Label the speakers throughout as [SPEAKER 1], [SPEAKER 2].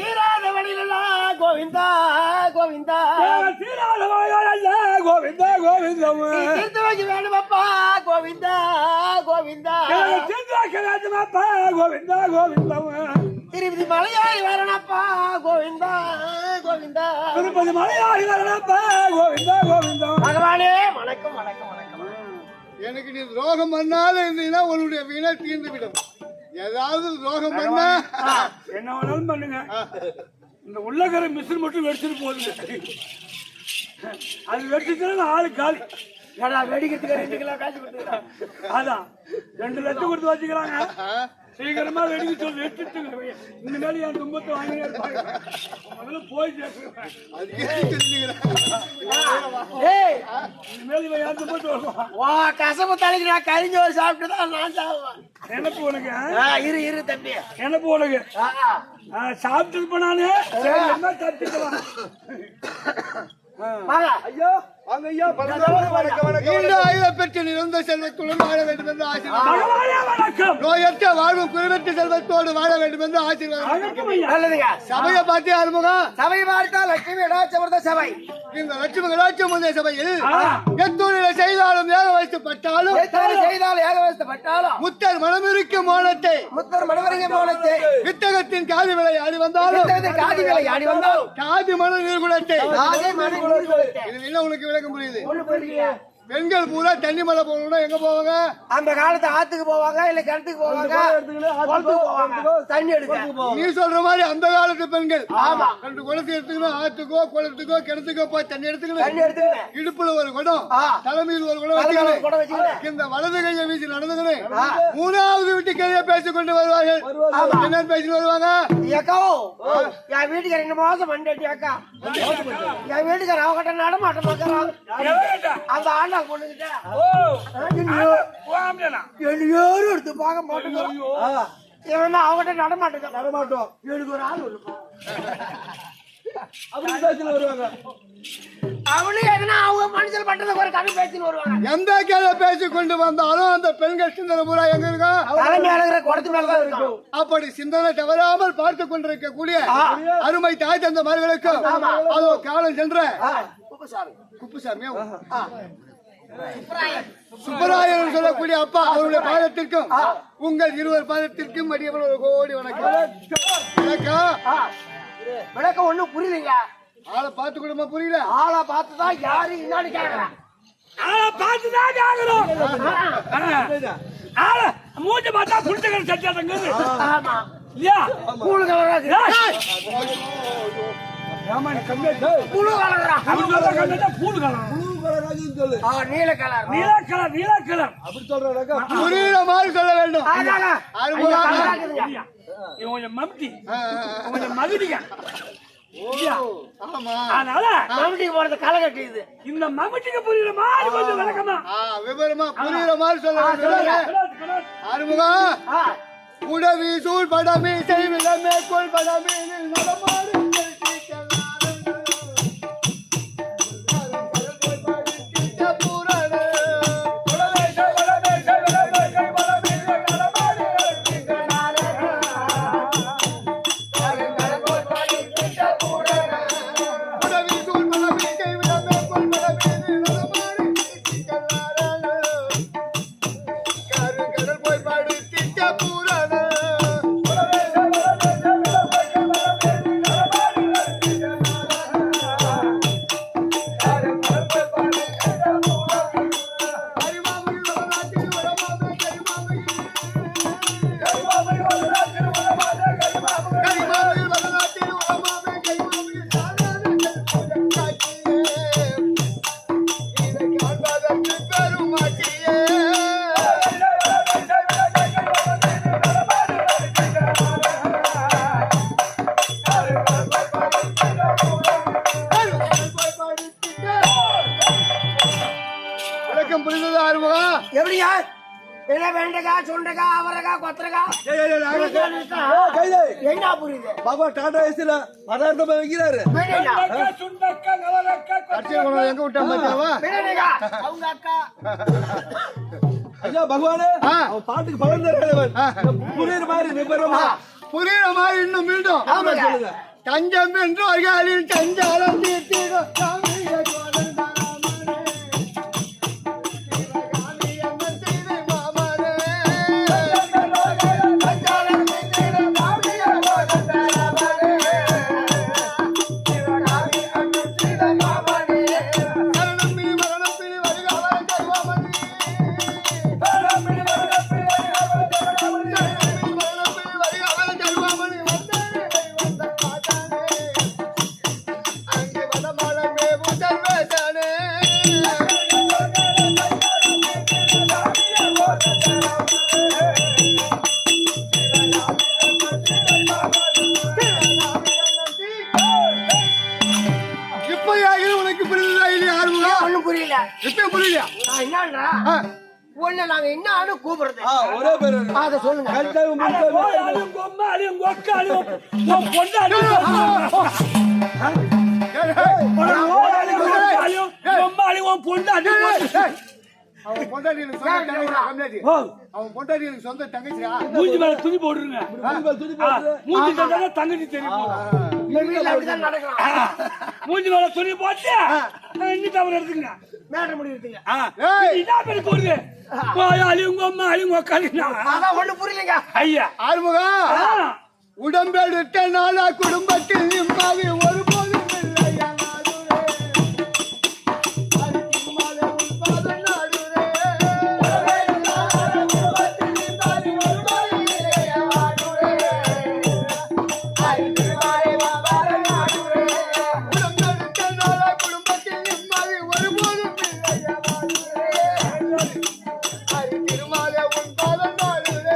[SPEAKER 1] தீராத வழியிலெல்லாம் கோவிந்தா கோவிந்தா
[SPEAKER 2] தீராத வழியிலெல்லாம் கோவிந்தா கோவிந்தம்
[SPEAKER 1] தீர்த்து வைக்க வேண்டுமப்பா கோவிந்தா கோவிந்தா
[SPEAKER 2] தீர்த்து வைக்க வேண்டுமப்பா கோவிந்தா கோவிந்தம்
[SPEAKER 1] திருப்பதி மலையாளி வரணும்ப்பா கோவிந்தா கோவிந்தா
[SPEAKER 2] திருப்பதி மலையாளி வரணும்ப்பா கோவிந்தா கோவிந்தம்
[SPEAKER 1] பகவானே வணக்கம் வணக்கம் வணக்கம்.
[SPEAKER 3] எனக்கு நீ துரோகம் பண்ணாத இருந்தீங்கன்னா உன்னுடைய வினை தீர்ந்து விடும். ஏதாவது துரோகம் பண்ணா
[SPEAKER 2] என்ன வேணாலும் பண்ணுங்க. இந்த உள்ளகரை மிஷின் மட்டும் வெடிச்சிட்டு போகுது. அது வெடிச்சுன்னா ஆளு காலி.
[SPEAKER 1] வெடிக்கிறதுக்கு 2 கிலோ காசு கொடுத்துருக்கான்.
[SPEAKER 2] அதான் 2 லட்சம் கொடுத்து வச்சுக்கிறாங்க. சீக்கிரமா வெடிக்க சொல்லி வெடிச்சுட்டு இனிமேல் என் துன்பத்தை வாங்கினே இருப்பாங்க. முதல்ல போய் சேர்த்துருவேன். இனிமேல் இவன் என் துன்பத்தை வருவான்.
[SPEAKER 1] கசப்பு தலைக்கு நான் கரிஞ்சோறு சாப்பிட்டுதான் நான் சாப்பிடுவேன்.
[SPEAKER 2] எனக்கு உனக்கு
[SPEAKER 1] இரு தம்பி
[SPEAKER 2] எனக்கு உனக்கு சாப்பிட்டு போனானே என்ன தப்பிக்கலாம்.
[SPEAKER 3] ஐயோ வாங்க ஐயா பெற்று நிறந்த செல்வத்துடன் வாழ வேண்டும் என்று ஆசீர்வாதம். நோயற்ற வாழ்வும் குறைவற்ற செல்வத்தோடு வாழ வேண்டும் என்று ஆசீர்வாதம். சபையை பார்த்து ஆறுமுகம்
[SPEAKER 1] சபை பார்த்தால் லட்சுமி இடாச்சமர்த்த சபை.
[SPEAKER 3] இந்த லட்சுமி இடாச்சமுடைய சபையில் எத்தூரில செய்தாலும் ஏக வைக்கப்பட்டாலும் முத்தர் மனமிருக்கும் மோனத்தை வித்தகத்தின் காதி விலை ஆடி வந்தாலும் காதி மன நிர்குணத்தை இது என்ன உனக்கு விளக்க முடியுது? பெண்கள் பூரா தண்ணி மலை போகணும்னா எங்க போவாங்க?
[SPEAKER 1] அந்த காலத்து ஆத்துக்கு போவாங்க, இல்ல கிணத்துக்கு போவாங்க, தண்ணி எடுக்க.
[SPEAKER 3] நீ சொல்ற மாதிரி அந்த காலத்து பெண்கள் 2 குளத்தை எடுத்துக்கணும், ஆத்துக்கோ குளத்துக்கோ கிணத்துக்கோ போய் தண்ணி எடுத்துக்கணும். இடுப்புல ஒரு குடம், தலைமையில் ஒரு குடம் வச்சுக்கணும். இந்த வலது கையை வீசி நடந்துக்கணும். 3வது வீட்டு கையை பேசிக் கொண்டு வருவார்கள். என்ன பேசிட்டு வருவாங்க?
[SPEAKER 1] என் வீட்டுக்கு 2 மாசம் மண்டட்டி அக்கா, என் வீட்டுக்கு அவகிட்ட நடமாட்டம் பார்க்கறான். அந்த ஆண்டா பொண்ணுகிட்ட எடுத்து பார்க்க மாட்டோம். அவகிட்ட நடமாட்டோம் எனக்கு ஒரு ஆள் வருவாங்க. அவனு எதுனா அவங்க மனுஷன் பண்றது ஒரு கதை பேசின்னு வருவாங்க.
[SPEAKER 3] எந்த கதை பேசி கொண்டு வந்தாலும் அந்த பெண்கள் சிந்தனை பூரா எங்க இருக்கும்?
[SPEAKER 1] குடத்து மேலதான் இருக்கும்.
[SPEAKER 3] அப்படி சிந்தனை தவறாமல் பார்த்து கொண்டிருக்க கூடிய அருமை தாய் தந்த மர்களுக்கும் அதோ காலம் சென்ற குப்புசாமி சுப்பராயன் சொல்லக்கூடிய அப்பா அவருடைய பாதத்திற்கும் உங்கள் இருவர் பாதத்திற்கும் அடியவன் ஒரு கோடி வணக்கம்.
[SPEAKER 1] விளக்கம் ஒண்ணும் புரியலங்க.
[SPEAKER 3] ஆளை பார்த்து கூடமா புரியல?
[SPEAKER 1] ஆளை பார்த்துதான் யாரு என்னன்னு கேக்குறேன்.
[SPEAKER 2] ஆளை பார்த்துதான் கேக்குறோம். ஆளை மூஞ்ச பார்த்தா புடிச்சகன் சட்டியாதங்க.
[SPEAKER 1] ஆமா
[SPEAKER 2] இல்லையா?
[SPEAKER 1] கூழு கலராது.
[SPEAKER 2] ராமானி கம்மியா
[SPEAKER 1] கூழு கலரா.
[SPEAKER 2] அவங்கள கம்மியா கூழு கலரா.
[SPEAKER 1] நீல கலர்
[SPEAKER 2] நீல கலர் அப்படி சொல்றாங்க.
[SPEAKER 3] புரியுற மாதிரி சொல்ல வேண்டும்.
[SPEAKER 2] கொஞ்சம் மம்டி கொஞ்சம் மகிடிங்க.
[SPEAKER 1] அதனால மம்டிக்கு போறது களை கட்டிது.
[SPEAKER 2] இந்த மம்டிக்கு புரியுற மாதிரி கொஞ்சம் விளக்கமா
[SPEAKER 3] விவரமா புரியுற மாதிரி சொல்ல வேண்டும். ஆறுமுகம் உடவி சூழ் படமே செய்வில மேற்கோள் படமே நடமாறு
[SPEAKER 1] எப்படியா? வெண்டைக்காய், சுண்டைக்காய், அவரைக்காய், கொத்தரைக்காய் என்ன புரியுது?
[SPEAKER 3] பாபா டாடா ஏசில பதார்த்தம் வைக்கிறாரு. எங்க விட்டா
[SPEAKER 1] அவங்க அக்கா
[SPEAKER 3] ஐயா பகவானே பாட்டுக்கு பலன் புரியுற மாதிரி விபரமா புரியுற மாதிரி இன்னும் மீண்டும் சொல்லுங்க. தஞ்சம் என்றோர்களின் சஞ்சாரம் தீர்த்திடும் சாமியே கோலம் தாராமனே. சிவகாமி அம்மன் செய்த மாமனே. சஞ்சாரம் தீர்த்திடும் சாமியே கோலம் தாராமனே. சிவகாமி அம்மன் செய்த மாமனே. மரணம் பிடி வருகாவல தருவாமணி. மரணம் பிடி வருகாவல தருவாமணி. வந்தானே வந்த காத்தானே. அங்கே வடமாளமே முதல் வேதானே. இப்பயாவது உனக்கு புரியுதா இல்லையா ஆறுமுகா?
[SPEAKER 1] ஒண்ணும் புரியல.
[SPEAKER 3] இப்ப புரியலையா?
[SPEAKER 1] நான் என்னன்றா ஒண்ணு நாங்க என்ன ஆளு கூப்பிடுறது
[SPEAKER 4] ஒரே பேரு
[SPEAKER 1] அத சொல்லுங்க.
[SPEAKER 2] கோயாலும் கொம்மாலும் கொக்காலும் உன் பொண்டாட்டி கொம்மாலும் உன் பொண்டாட்டி
[SPEAKER 3] அவன் பொண்டாட்டி எனக்கு சொந்த தங்கச்சிடா, கம்மியாச்சு. அவன் பொண்டாட்டி எனக்கு சொந்த தங்கச்சிடா.
[SPEAKER 2] மூஞ்சி மேல துணி போடுறீங்க. மூஞ்சி தந்தாங்க தங்கச்சி தெரியும்.
[SPEAKER 1] எங்க வீட்டுல அப்படிதான் நடக்கும்.
[SPEAKER 2] மூஞ்சி மேல துணி போட்டு இன்னி தவறு எடுத்துங்க.
[SPEAKER 1] மேட்டர் முடிவுங்க.
[SPEAKER 2] என்ன பேரு கூடுது? கோயாலும் கொம்மாலும் கொக்காலும்
[SPEAKER 1] அதான் ஒண்ணு புரியலங்க.
[SPEAKER 2] ஐயா
[SPEAKER 3] ஆறுமுகா, உடம்பெடுத்த நாளா குடும்பத்தில் நிம்மதி ஒருபோதும் இல்லையா நாடுரே. அது திருமாலே உன் பாதம் நாடுரே. குடும்பத்தில் நிம்மதி ஒருபோதும் இல்லையா நாடுரே. அது திருமாலே உன் பாதம் நாடுரே. உடம்பெடுத்த நாளா குடும்பத்தில் நிம்மதி ஒருபோதும் இல்லையா நாடுரே. அது திருமாலே உன் பாதம் நாடுரே.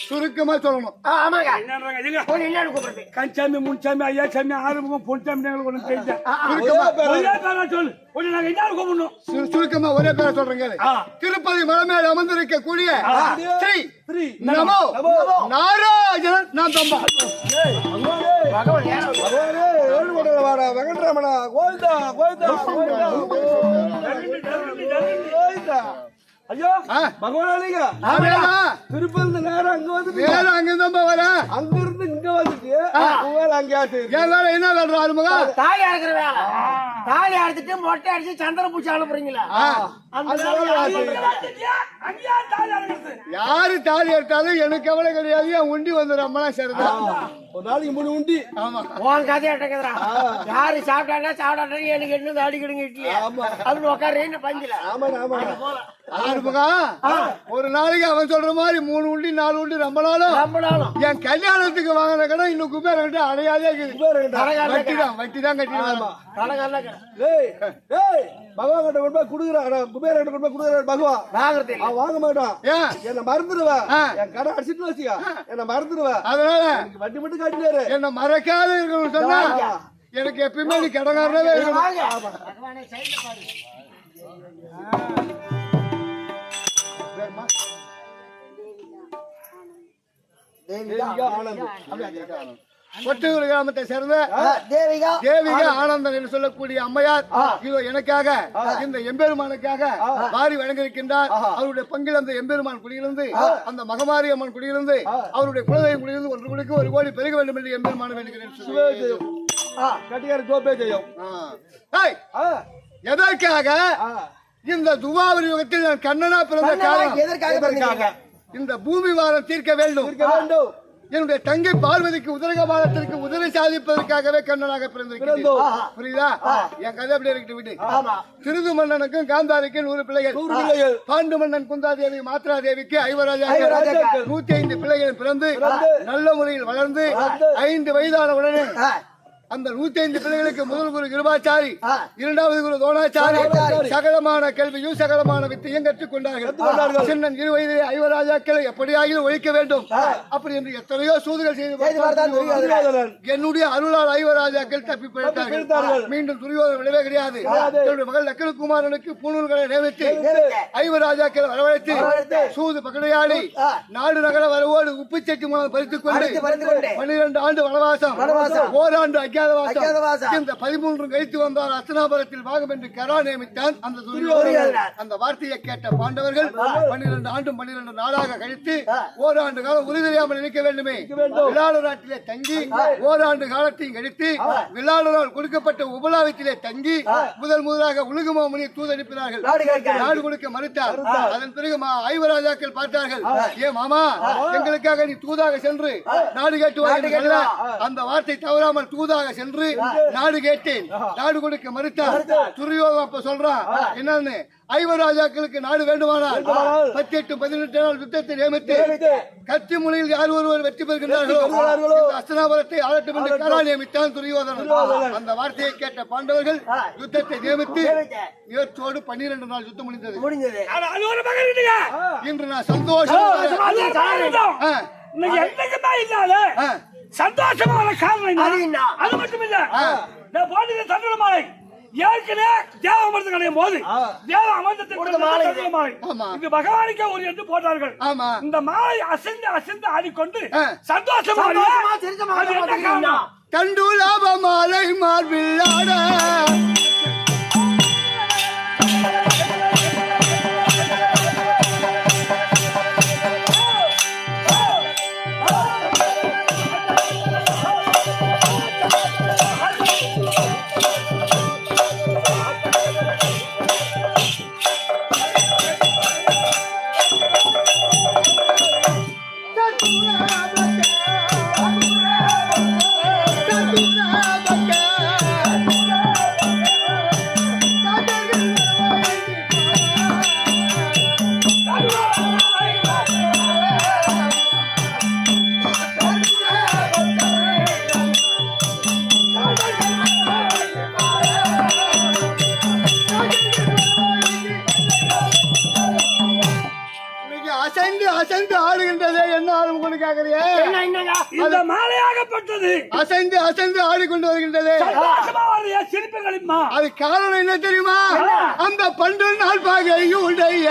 [SPEAKER 3] சுருக்கமா சொல்லணும்.
[SPEAKER 1] ஆமாங்க.
[SPEAKER 2] என்னன்றாங்க இதுங்க?
[SPEAKER 1] ஒண்ணு என்ன கூப்பிடுறது?
[SPEAKER 2] கஞ்சாமி முன்சாமி ஐயா சாமி ஆறுமுகம் பொன்சாமி எங்களுக்கு ஒண்ணு தெரிஞ்ச
[SPEAKER 3] சுருக்கமா
[SPEAKER 2] ஒரே பேரா சொல்லு. ஒண்ணு நாங்க என்ன கூப்பிடணும்?
[SPEAKER 3] சுருக்கமா ஒரே பேரை சொல்றேங்க. திருப்பதி மலை மேல் அமர்ந்திருக்க கூடிய ஸ்ரீ நமோ நாராயணன் நான் தம்பா.
[SPEAKER 1] பகவான் ஏன்
[SPEAKER 4] வெங்கட்ரமணா கோவிந்தா கோவிந்தா கோவிந்தா. ஐயோ பகவானிங்க திருப்பதி நேரம் அங்க வந்து
[SPEAKER 3] வேற அங்கிருந்தா வர
[SPEAKER 4] அங்க இருந்து இங்க வந்துட்டு வேலை அங்கேயாட்டு
[SPEAKER 3] என் வேலை என்ன வேலை ஆறுமுகா?
[SPEAKER 1] தாலி அறுக்கிற வேலை. தாலி அறுத்துட்டு மொட்டை அடிச்சு சந்திர பூச்சி அனுப்புறீங்களா? அந்த
[SPEAKER 2] அங்கேயா தாலி அறுக்கிறது?
[SPEAKER 3] யாரு தாலி எடுத்தாலும் எனக்கு கவலை கிடையாது. என் உண்டி வந்து நம்மளாம் சரிதான்.
[SPEAKER 4] ஒரு நாளைக்கு 3 உண்டி.
[SPEAKER 3] ஆமா
[SPEAKER 1] உன் கதையை எடுக்கிறா. யாரு சாப்பிட்டாட்டா எனக்கு என்ன அடிக்கிடுங்க இட்லி அப்படின்னு உட்காரு பஞ்சில.
[SPEAKER 4] ஆமா ஆமா
[SPEAKER 3] ஆறுமுகா, ஒரு நாளைக்கு அவன் சொல்ற மாதிரி 3 உண்டி 4 உண்டி நம்பனாலும் என் கல்யாணத்துக்கு வாங்கின கடன் இன்னும் குபேரங்கிட்ட அடையாதே வட்டிதான் கட்டிடுவாங்க.
[SPEAKER 4] பகவான் கிட்ட கொண்டு போய் குடுக்குறான், குபேர கிட்ட கொண்டு போய் குடுக்குறான் பகவான். அவன் வாங்க மாட்டான். என்ன மறந்துடுவேன். என் கடை அடிச்சுட்டு வச்சியா என்ன மறந்துடுவேன்.
[SPEAKER 3] அதனால
[SPEAKER 4] வட்டி மட்டும் காட்டினாரு.
[SPEAKER 3] என்ன மறக்காத இருக்கணும் சொன்னா எனக்கு எப்பயுமே நீ கடங்காரவே இருக்கணும். கொட்டூர் கிராமத்தை சேர்ந்த தேவிகா ஆனந்தன் என்று சொல்லக்கூடிய அம்மையார் இதோ எனக்காக இந்த எம்பெருமானுக்காக வாரி வழங்கியிருக்கின்றார். அவருடைய பங்கில் அந்த எம்பெருமான் குடியிலிருந்து அந்த மகமாரி அம்மன் குடியிலிருந்து அவருடைய குலதெய்வம் குடியிலிருந்து 1 கோடிக்கு 1 கோடி பெருக வேண்டும் என்று எம்பெருமான் வேண்டுகிறேன்.
[SPEAKER 4] கட்டியாரு கோப்பே செய்யும்.
[SPEAKER 3] எதற்காக இந்த துவாவரி யுகத்தில் நான் கண்ணனா பிறந்த காரணம் இந்த பூமி வாரம் தீர்க்க வேண்டும். என்னுடைய தங்கை பார்வதிக்கு உதரகபாலத்திற்கு உதவி சாதிப்பதற்காகவே கண்ணனாக பிறந்திருக்கிறேன். புரியுதா? என் கதை அப்படி இருக்கு. விட்டு திருது மன்னனுக்கும் காந்தாரிக்கும் 100 பிள்ளைகள். பாண்டு மன்னன் குந்தாதேவி மாத்ரா தேவிக்கு 105 பிள்ளைகள் பிறந்து நல்ல முறையில் வளர்ந்து 5 வயதான உடனே அந்த 105 பிள்ளைகளுக்கு முதல் குரு கிருபாச்சாரி, இரண்டாவது குரு தோணாச்சாரி சகலமான கல்வியும் சகலமான வித்தையும் கற்றுக்கொண்டார்கள். சின்னன் 20 வயதிலே ஐவராஜாக்களை எப்படியாகிலும் ஒழிக்க வேண்டும் அப்படி என்று எத்தனையோ சூதுகள் செய்து பார்த்தார்கள். என்னுடைய அருளால் ஐவராஜாக்கள் தப்பி பிழைத்தார்கள். மீண்டும் துரியோதனன் விடவே கிடையாது. என்னுடைய மகள் லக்கினகுமாரனுக்கு பூணூல்களை நியமித்து ஐவராஜாக்கள் வரவழைத்து சூது பகடையாடி நாடு நகர வரவோடு உப்பு சட்டி மூலம் பறித்துக் கொண்டு 12 ஆண்டு வனவாசம், ஓராண்டு அஜ்ஞாதவாசம், இந்த 13 கழித்து வந்தார். அஸ்தினாபுரத்தில் பாகம் என்று கரா நியமித்தான் அந்த துரியோதனன். அந்த வார்த்தையை கேட்ட பாண்டவர்கள் 12 ஆண்டும் 12 நாளாக கழித்து ஓராண்டு காலம் உறுதியாமல் நினைக்க வேண்டுமே, விளாட நாட்டிலே தங்கி ஓராண்டு காலத்தையும் கழித்து விளாடரால் கொடுக்கப்பட்ட உபலாவத்திலே தங்கி முதலாக உலகமாமுனியை தூதனுப்பினார்கள். நாடு கொடுக்க மறுத்தார். அதன் பிறகு ஐவராஜாக்கள் பார்த்தார்கள், ஏ மாமா, எங்களுக்காக நீ தூதாக சென்று நாடு கேட்டுவார்கள். அந்த வார்த்தை தவறாமல் தூதாக சென்று நாடு கேட்டேன். நாடு கொடுக்க மறுத்தார். துரியோதனன் அப்ப சொல்றான், என்னன்னு, ஐவராஜாக்களுக்கு நாடு வேண்டுமானால் 18 18 நாள் யுத்தத்தை நியமித்து கட்சி முனையில் யார் ஒருவர் வெற்றி பெறுகின்றார்களோ அஸ்தினாபுரத்தை ஆளட்டும் என்று கரா நியமித்தான் துரியோதனன். அந்த வார்த்தையை கேட்ட பாண்டவர்கள் யுத்தத்தை நியமித்து இவற்றோடு 12 நாள் யுத்தம் முடிந்தது. இன்று நான் சந்தோஷமான
[SPEAKER 2] காரணம் அது மட்டும் இல்ல, தண்டனை ஏற்கனவே தேவ அமர்ந்து கிடையும் போது தேவ அமர்ந்தத்தை இது பகவானுக்கே ஒரு என்று போட்டார்கள். இந்த மாலை அசைந்து அசைந்து ஆடிக்கொண்டு சந்தோஷமா
[SPEAKER 3] தண்டு லாப மாலை மார்பில்லாட அசைந்து ஆடுகின்றதே என்ன ஆளும் கொண்டு கேக்குறியே?
[SPEAKER 2] இந்த மாலையாகப்பட்டது
[SPEAKER 3] அசைந்து அசைந்து ஆடிக்கொண்டு வருகின்றதே, அது காரணம் என்ன தெரியுமா? அந்த 12 நாள் பகையுடைய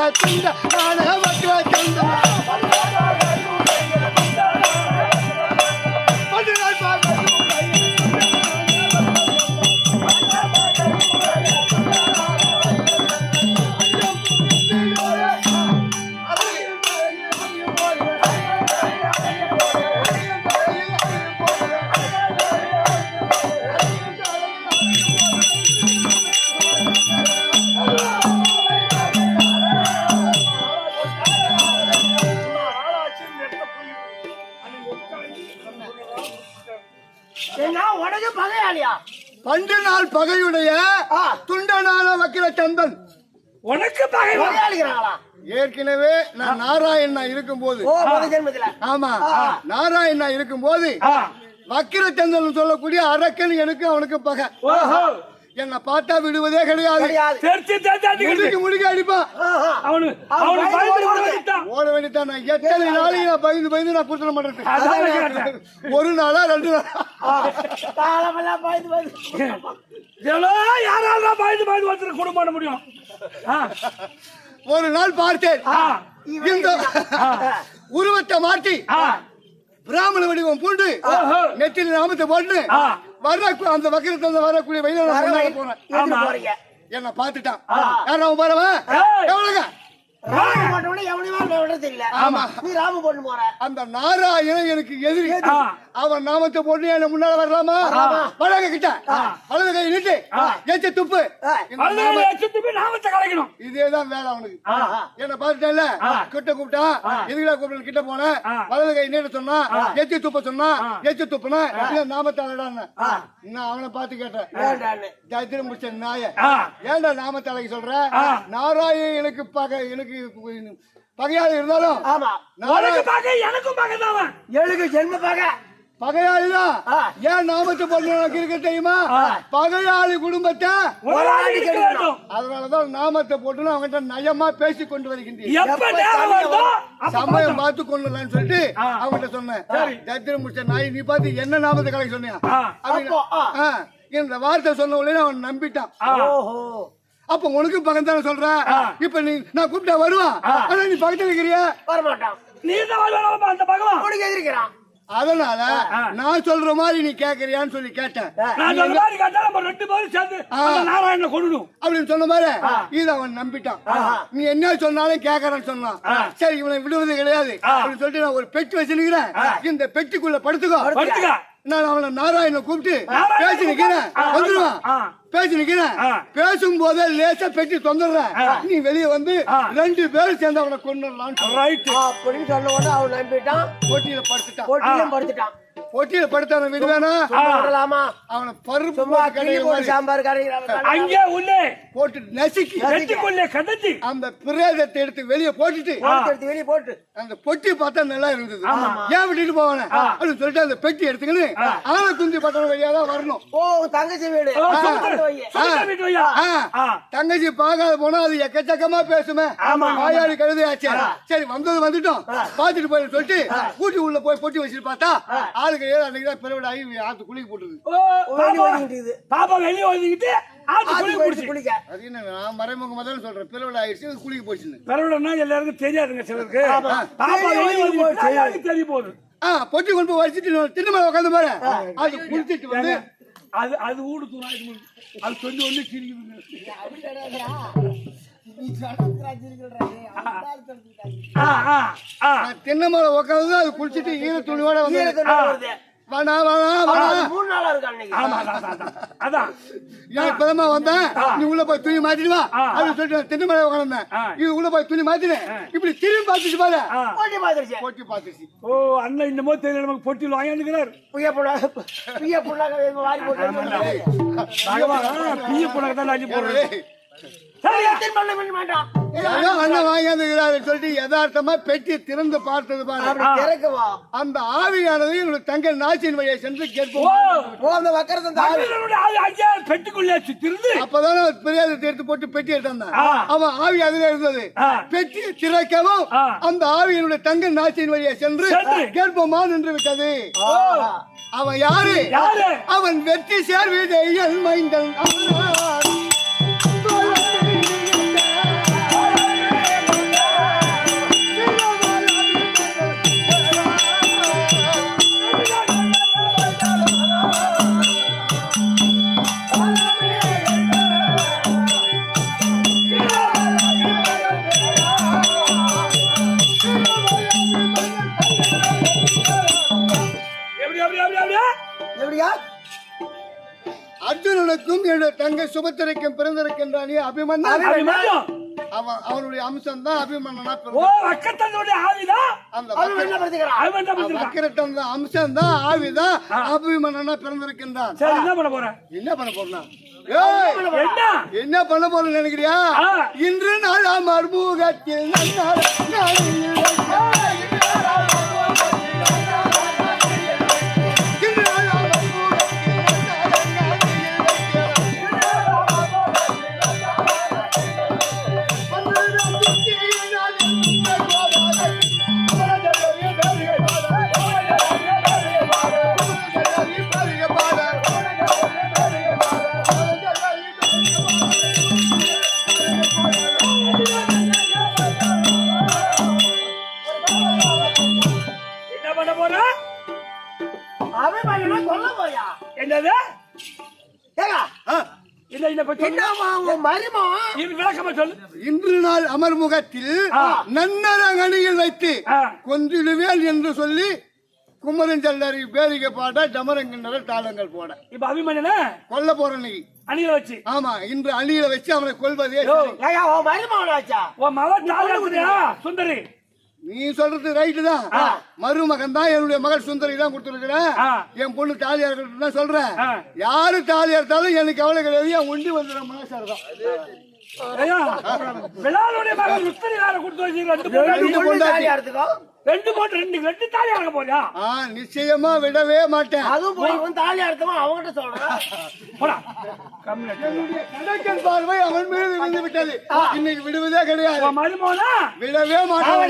[SPEAKER 1] பகையாளியா?
[SPEAKER 3] 12 நாள் பகையுடைய துண்டனான வக்கிர சந்தன்
[SPEAKER 2] உனக்கு பகையாளிகளா?
[SPEAKER 3] ஏற்கனவே நான் நாராயணா இருக்கும் போது, ஆமா நாராயணா இருக்கும் போது வக்கிர சந்தன் சொல்லக்கூடிய அரக்கன் எனக்கு அவனுக்கு பகை. என்ன பார்த்தா விடுவதே கிடையாது. முடிக்க அடிப்பான். ஓட வேண்டித்தான். நான் எத்தனை நாளைக்கு நான் பயந்து நான் புத்தன மாட்டேன். ஒரு நாளா 2
[SPEAKER 2] நாள் யாரால பயந்து ஒருத்தர் குடும்பம் பண்ண முடியும்?
[SPEAKER 3] ஒரு நாள் பார்த்தேன். இந்த உருவத்தை மாற்றி பிராமண வடிவம் பூண்டு நெற்றில் நாமத்தை போட்டு அந்த வக்கரத்துல வரக்கூடிய வயதான போறேன். என்ன பாத்துட்டான். யாரும் அவன் பாருவன் எவ்வளவுங்க அந்த நாராயணன் எனக்கு எதிரி. அவன் நாமத்தை போட்டு என்ன முன்னால வரலாமா? வலது கிட்ட வலது கை நீட்டு எச்ச துப்பு
[SPEAKER 2] நாமத்தை கலைக்கணும்.
[SPEAKER 3] இதேதான் வேலை அவனுக்கு. என்ன பாத்துட்டேன்ல, கிட்ட கூப்பிட்டான். எதுக்கா கூப்பிட்டு கிட்ட போன வலது கை நீட்ட சொன்னா, எச்சி துப்ப சொன்னா, எச்சி துப்புனா நாமத்தை அழடான்னு நான் அவனை பார்த்து கேட்டேன். தத்திரம் முடிச்ச நாய ஏன்டா நாமத்தை அழகி சொல்ற? நாராயணன் எனக்கு எனக்கு பகையாக இருந்தாலும்
[SPEAKER 2] எனக்கும் பகை தான். எனக்கு ஜென்ம பகை.
[SPEAKER 3] பகையாளிதான் ஏன் நாமத்தை போட்டு இருக்க தெரியுமா? பகையாளி குடும்பத்தை
[SPEAKER 2] ஒரு ஆள் இருக்க வேண்டும்.
[SPEAKER 3] அதனாலதான் நாமத்தை போட்டு அவங்ககிட்ட நயமா பேசி கொண்டு வருகின்றேன்.
[SPEAKER 2] எப்ப நேரம் வருதோ அப்ப
[SPEAKER 3] சமயம் பார்த்து கொண்டுலான்னு சொல்லிட்டு அவங்ககிட்ட சொன்னேன். தத்திரம் முடிச்ச நாய் நீ பார்த்து என்ன நாமத்தை கலக்க சொன்னியா? இந்த வார்த்தை சொன்ன உடனே அவன் நம்பிட்டான். அப்ப உனக்கு பக்கம் தானே சொல்ற. இப்ப நீ நான் கூப்பிட்டா வருவான். ஆனா நீ பக்கத்துல இருக்கிறிய
[SPEAKER 1] வரமாட்டான்.
[SPEAKER 2] நீ தான் வருவான் அந்த பகவான்
[SPEAKER 1] உனக்கு எதிர்க்கிறான்.
[SPEAKER 3] அதனால நான் சொல்ற மாதிரி நீ கேக்குறியான்னு சொல்லி கேட்டேன்.
[SPEAKER 2] நான் சொல்ற மாதிரி கேட்டா நம்ம ரெண்டு பேரும் சேர்ந்து அந்த நாராயணனை கொண்டுடும்
[SPEAKER 3] அப்படின்னு சொன்ன மாதிரி இது அவன் நம்பிட்டான். நீ என்ன சொன்னாலும் கேக்குறான்னு சொன்னான். சரி இவனை விடுவது கிடையாது அப்படின்னு சொல்லிட்டு நான் ஒரு பெட்டி வச்சிருக்கிறேன். இந்த பெட்டிக்குள்ள படுத்துக்கோ. நான் அவனை நாராயணனை கூப்பிட்டு பேசி நிக்கிறேன். வந்துருவான். பேசி நிக்கிறேன். பேசும் போதே லேசா பெட்டி தொந்துடுறேன். நீ வெளியே வந்து 2 பேரும் சேர்ந்து அவனை கொண்டுடலான்னு
[SPEAKER 1] அப்படின்னு சொன்ன உடனே அவன் நம்பிட்டான்.
[SPEAKER 3] போட்டியில படுத்துட்டான். போட்டியில படுத்தான விடுவேனா அவனை பருப்பு
[SPEAKER 1] சாம்பார்
[SPEAKER 2] அங்கே உள்ளே
[SPEAKER 3] போட்டு நசுக்கி
[SPEAKER 2] வெட்டிக்குள்ளே கடத்தி
[SPEAKER 3] அந்த பிரேதத்தை எடுத்து வெளியே போட்டுட்டு
[SPEAKER 1] வெளியே போட்டு
[SPEAKER 3] அந்த பொட்டி பார்த்தா நல்லா இருந்தது. ஏன் விட்டுட்டு போவானே அப்படின்னு சொல்லிட்டு அந்த பெட்டி எடுத்துக்கின்னு ஆளை குந்தி பட்டம் வழியாதான் வரணும்.
[SPEAKER 1] தங்கச்சி வீடு
[SPEAKER 3] தங்கச்சி பார்க்காத போனா அது எக்கச்சக்கமா பேசுமே. வாயாடி கழுதையாச்சு. சரி வந்துட்டோம் பாத்துட்டு போய் சொல்லிட்டு கூட்டி உள்ள போய் பொட்டி வச்சுட்டு பார்த்தா ஆளுக்கு அன்னைக்குதான் பிறவிட ஆகி ஆத்து குளிக்க போட்டுருது.
[SPEAKER 2] பாப்பா வெளியே ஒதுக்கிட்டு குளிக்க
[SPEAKER 3] அது என்ன நான் மறைமுக முதல்ல சொல்றேன். பிறவிட ஆயிடுச்சு குளிக்க போச்சுன்னு.
[SPEAKER 2] பிறவிடனா எல்லாருக்கும் தெரியாதுங்க சிலருக்கு. பாப்பா வெளியே ஒதுக்கிட்டு தெரிய போகுது.
[SPEAKER 3] பொட்டி கொண்டு போய் வச்சுட்டு திண்ணமலை உட்காந்து பாரு. அது குளிச்சிட்டு வந்து
[SPEAKER 2] அது ஊடு தூணாயிட்டு அது கொஞ்சம் ஒண்ணு கிரிக்குது.
[SPEAKER 3] திண்ணமலை உட்காந்து அது குளிச்சிட்டு ஈர துணியோட வந்து இப்பதான் வந்தேன். நீ உள்ள போய் துணி மாத்திடுவா அப்படின்னு சொல்லிட்டு திண்ணமலை உட்காந்தேன். இது உள்ள போய் துணி மாத்தினேன். இப்படி திரும்பி பார்த்துச்சு பாரு. பொட்டி பாத்துச்சு.
[SPEAKER 2] ஓ அண்ணன் இன்னமோ தெரியல நமக்கு பொட்டியில் வாங்கிக்கிறார்.
[SPEAKER 1] பிய
[SPEAKER 2] புண்ணாக தான் அள்ளி போடுறேன்.
[SPEAKER 3] சொல்லிட்டு யதார்த்தமா பெட்டி திறந்து பார்த்தது பாரு. அந்த ஆவியானது எங்களுக்கு தங்க நாச்சின் வழியை சென்று
[SPEAKER 2] பெட்டிக்குள்ளே
[SPEAKER 3] அப்பதான் பிரேதத்தை எடுத்து போட்டு பெட்டி எடுத்தான். அவன் ஆவி அதுல இருந்தது. பெட்டியை திறக்கவும் அந்த ஆவியினுடைய தங்க நாச்சின் வழியை சென்று கேட்போமா நின்று விட்டது. அவன் யாரு? அவன் வெற்றி சேர்வீதையல் மைந்தன். அர்ஜுனனுக்கும் என்னுடைய தங்கை சுபத்திரைக்கும் பிறந்திருக்கின்றானே அபிமன்யு. அவனுடைய அம்சம் தான் அபிமன்னனா. அம்சம் தான் ஆவிதான் அபிமன்னனா பிறந்திருக்கின்றான். என்ன பண்ண போறான்? என்ன பண்ண போறேன்னு நினைக்கிறியா? இன்று நாள் மர்மூகத்தில் இன்று நாள் அமர்முகத்தில் நன்னரங்கணியில் வைத்து கொன்றிடுவேன் என்று சொல்லி குமரன் செல்லரி பேரிகை பாட டமரங்கிணற தாளங்கள் போட
[SPEAKER 2] இப்ப அபிமன்யனை
[SPEAKER 3] கொல்ல போற நீ
[SPEAKER 2] அணியில வச்சு.
[SPEAKER 3] ஆமா இன்று அணியில வச்சு அவனை கொல்வதே.
[SPEAKER 2] சுந்தரி
[SPEAKER 3] நீ சொல்றது ரைட்டு தான். மருமகன் தான் என்னுடைய மகள் சுந்தரி தான் கொடுத்துருக்கிறேன். என் பொண்ணு தாலியா இருக்கட்டும் தான் சொல்றேன். யாரு தாலியா இருந்தாலும் எனக்கு கவலை கிடையாது. என் உண்டி வந்துடுற மனசார் தான்.
[SPEAKER 2] 2 போட்டு 2 தாலி அறக்க போறியா?
[SPEAKER 3] நிச்சயமா விடவே மாட்டேன்.
[SPEAKER 1] அதுவும் போய் இவன் தாலி அறுத்தமா அவன்கிட்ட சொல்றான்.
[SPEAKER 2] போடா. கம்மியா.
[SPEAKER 3] கணக்கன் பார்வை அவன் மீது விழுந்து விட்டது. இன்னைக்கு விடுவதே கிடையாது.
[SPEAKER 2] உன் மருமகனா?
[SPEAKER 3] விடவே மாட்டேன்.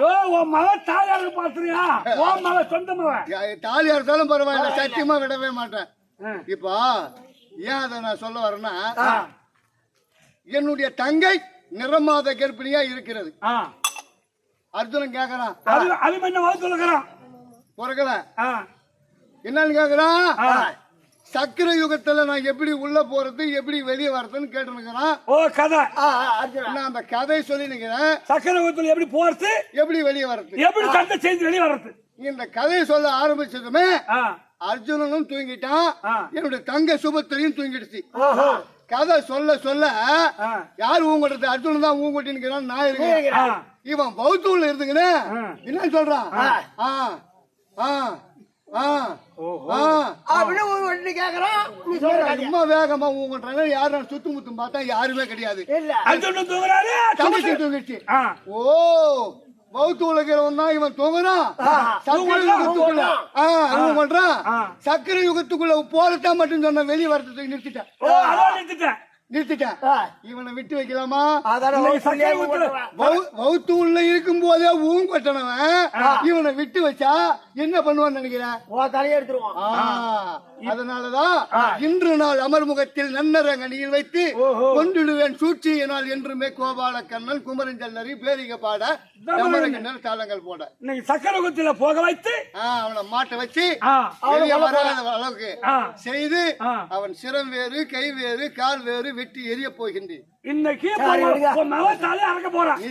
[SPEAKER 2] ஓ, உன் மகன் தாலி அறக்க பாத்துறியா? உன் மகன் சொந்த மகன்.
[SPEAKER 3] தாலி அறுத்தாலும் பரவாயில்ல, சத்தியமா விடவே மாட்டேன். இப்போ ஏன் அதை நான் சொல்ல வரேன்னா, என்னுடைய தங்கை நிறமாத கர்ப்பிணியா இருக்கிறது. அர்ஜுனன் கேக்குறான்,
[SPEAKER 2] என்ன சொல்லுகிறான்?
[SPEAKER 3] பிறக்கல என்னன்னு கேக்குறான். சக்கர யுகத்துல நான் எப்படி உள்ள போறது எப்படி வெளியே வரதுன்னு கேட்டுருக்கிறான்.
[SPEAKER 2] ஓ, கதை.
[SPEAKER 3] நான் அந்த கதை சொல்லி நிக்கிறேன்.
[SPEAKER 2] சக்கர யுகத்துல எப்படி போறது எப்படி
[SPEAKER 3] வெளியே வரது
[SPEAKER 2] எப்படி சண்டை செய்து வெளியே வர்றது.
[SPEAKER 3] இந்த கதையை சொல்ல ஆரம்பிச்சதுமே அர்ஜுனனும் தூங்கிட்டான், என்னுடைய தங்கை சுபத்திரையும் தூங்கிடுச்சு. கதை சொல்ல சொல்ல யாரு ஊங்கறது? அர்ஜுனன் தான் ஊங்கட்டின்னு நான் இருக்கேன். இவன் பௌத்தூர்ல இருந்துங்கன்னு என்ன சொல்றான்? சும்மா வேகமா ஊங்கன்றாங்க. யாரு சுத்து முத்தும் பார்த்தா யாருமே கிடையாது. தங்கச்சி தூங்கிடுச்சு. ஓ, பௌத்த உலகம் தான் இவன் தூங்குறான். சக்கர யுகத்துக்குள்ள சக்கர யுகத்துக்குள்ள போறதான் மட்டும் சொன்ன வெளியே வரத்துக்கு நிறுத்திட்டேன். இவனை விட்டு வைக்கலாமா? பௌத்த உள்ள இருக்கும் போதே ஊன் கட்டணவன் இவனை விட்டு வச்சா என்ன பண்ணுவான்னு நினைக்கிறேன்? அதனாலதான் இன்று நாள் அமர்முகத்தில் நன்னரங்கணியில் வைத்து கொண்டுடுவேன் சூழ்ச்சி என்னால் என்றுமே கோபால கண்ணன் குமரன் ஜல்லரி பேரிக பாட கண்ணன் தாளங்கள் போட
[SPEAKER 2] சக்கரகுத்தில போக வைத்து
[SPEAKER 3] அவனை மாட்ட வச்சு வராத அளவுக்கு செய்து அவன் சிரம் வேறு கை வேறு கால் வேறு வெட்டி எரிய போகின்றேன்.
[SPEAKER 2] இன்னைக்கு அறக்க போறான்.